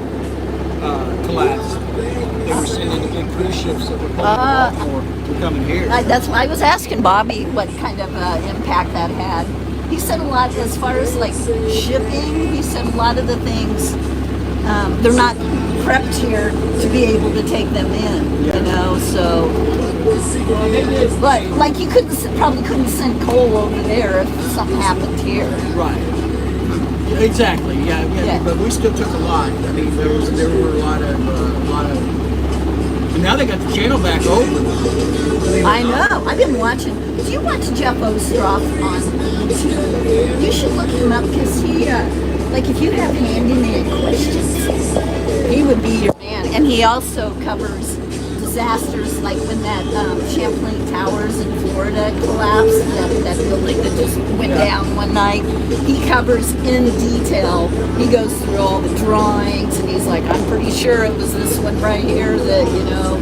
collapsed, they were sending the big cruise ships that were coming to Baltimore were coming here. That's why I was asking Bobby what kind of impact that had. He said a lot as far as like shipping. He said a lot of the things they're not prepped here to be able to take them in. So like you probably couldn't send coal over there if something happened here. Right. Exactly. Yeah. But we still took a lot. I mean, there were a lot of. And now they got the channel back open. I know. I've been watching. Do you watch Jeff Ostroff on YouTube? You should look him up because he, like, if you have handyman questions, he would be your man. And he also covers disasters like when that Champlain Towers in Florida collapsed, that building that just went down one night. He covers in detail. He goes through all the drawings and he's like, I'm pretty sure it was this one right here that,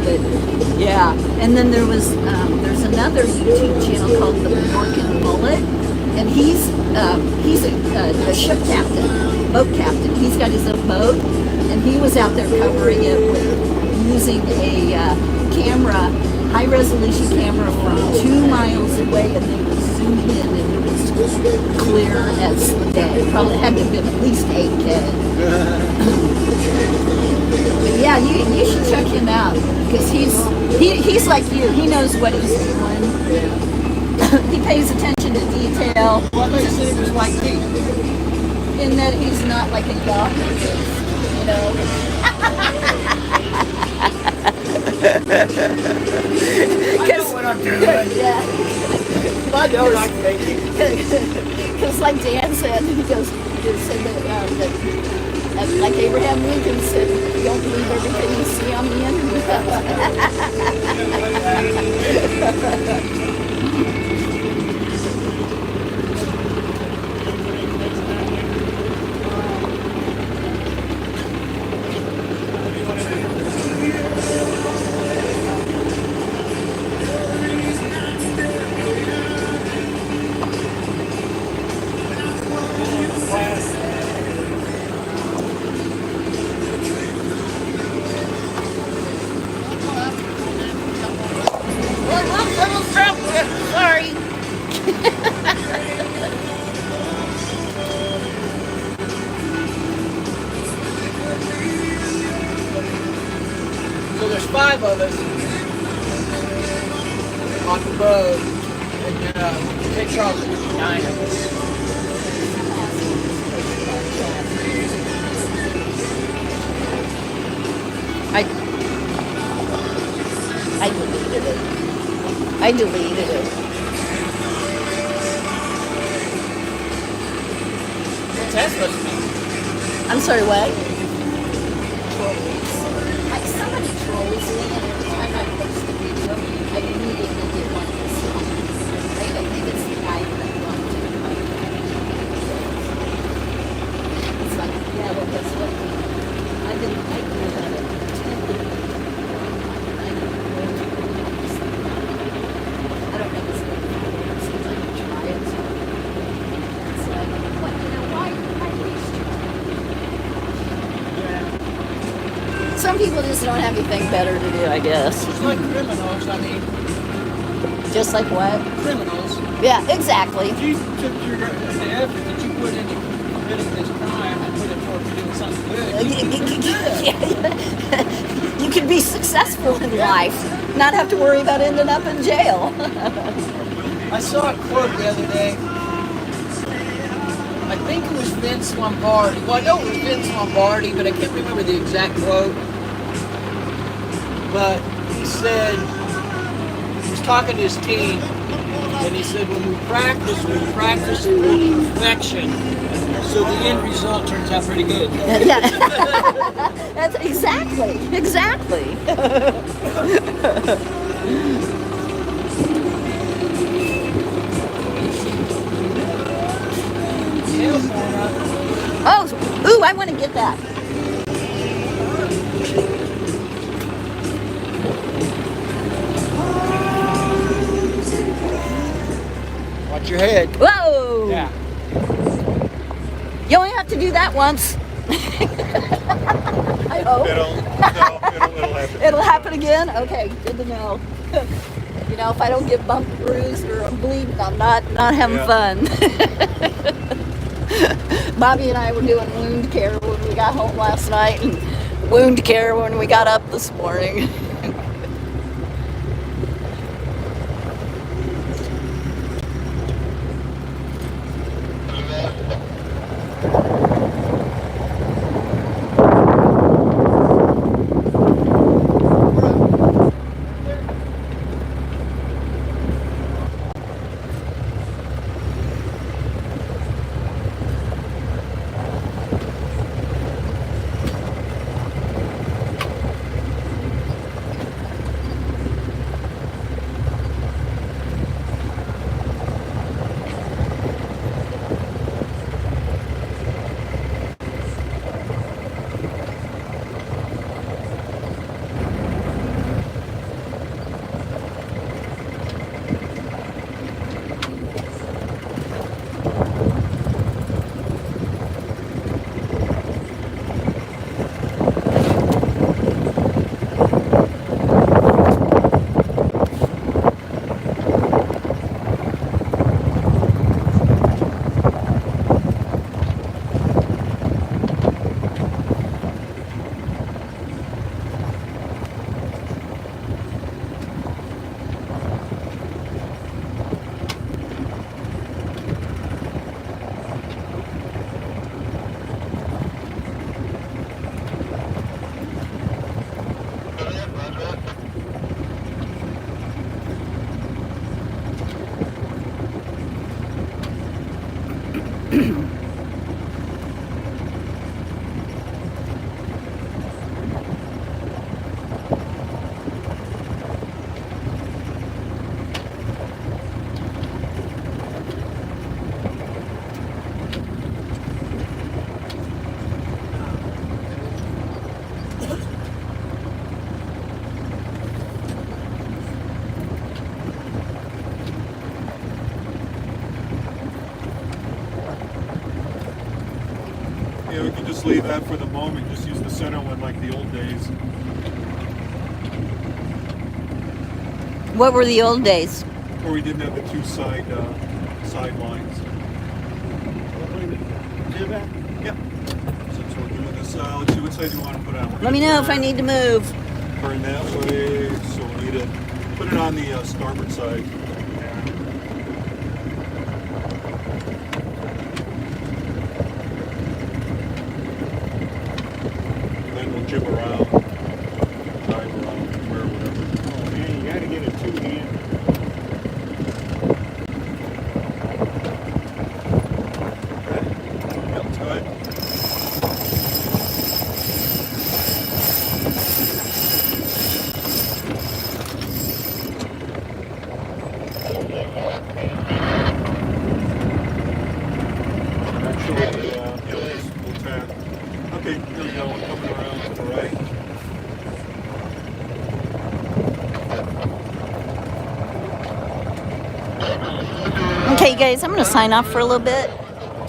but yeah. And then there's another YouTube channel called The Morgan Mullet, and he's a ship captain, boat captain. He's got his own boat, and he was out there covering it with using a camera, high-resolution camera from 2 miles away, and they would zoom in, and it was clear as the day. Probably had to have been at least 8K. But yeah, you should check him out because he's like you. He knows what he's doing. He pays attention to detail. Well, they said it was like me. In that he's not like a doctor, I know what I'm doing. Yeah. I know what I'm thinking. Because like Dan said, he said that like Abraham Lincoln said, you don't believe everything you see on the internet. on the boat, and Cape Charles 59, I guess. I deleted it. I deleted it. What's that supposed to mean? I'm sorry, what? Trolls. Like somebody trolls me, and every time I post a video, I immediately get one of this. I think it's the guy that wants to. It's like, yeah, well, guess what? I didn't like that. I don't know his name. It seems like he tried. It's like, what, you know, why waste your time? Some people just don't have anything better to do, I guess. It's like criminals, I mean, Just like what? criminals. Yeah, exactly. If you took the effort that you put into committing this crime and put it toward doing something good, You can be successful in life, not have to worry about ending up in jail. I saw a quote the other day. I think it was Vince Lombardi. Well, I know it was Vince Lombardi, but I can't remember the exact quote. But he said, he was talking to his team, and he said, when we practice to perfection, so the end result turns out pretty good. Yeah, that's exactly. Oh, ooh, I want to get that. Watch your head. Whoa! Yeah. You only have to do that once. I hope. It'll happen. It'll happen again? Okay, good to know. You know, if I don't get bumped, bruised, or I'm bleeding, I'm not having fun. Bobby and I were doing wound care when we got home last night, and wound care when we got up this morning. Yeah, we can just leave that for the moment. Just use the center one like the old days. What were the old days? Where we didn't have the two side lines. Yep. Since we're doing this, let's see what side you want to put on. Let me know if I need to move. Turn that way, so we need to Put it on the starboard side. And then we'll jib around, dive around, where, whatever. Oh man, you gotta get a two-hand. Yep, good. Actually, yeah, we'll turn. Okay, here we go. We're coming around to the right. Okay, guys, I'm going to sign off for a little bit.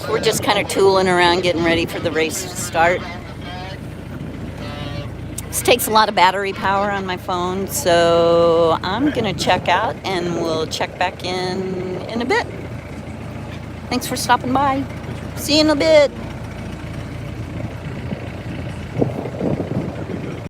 We're just kind of tooling around, getting ready for the race to start. This takes a lot of battery power on my phone, so I'm going to check out and we'll check back in a bit. Thanks for stopping by. See you in a bit.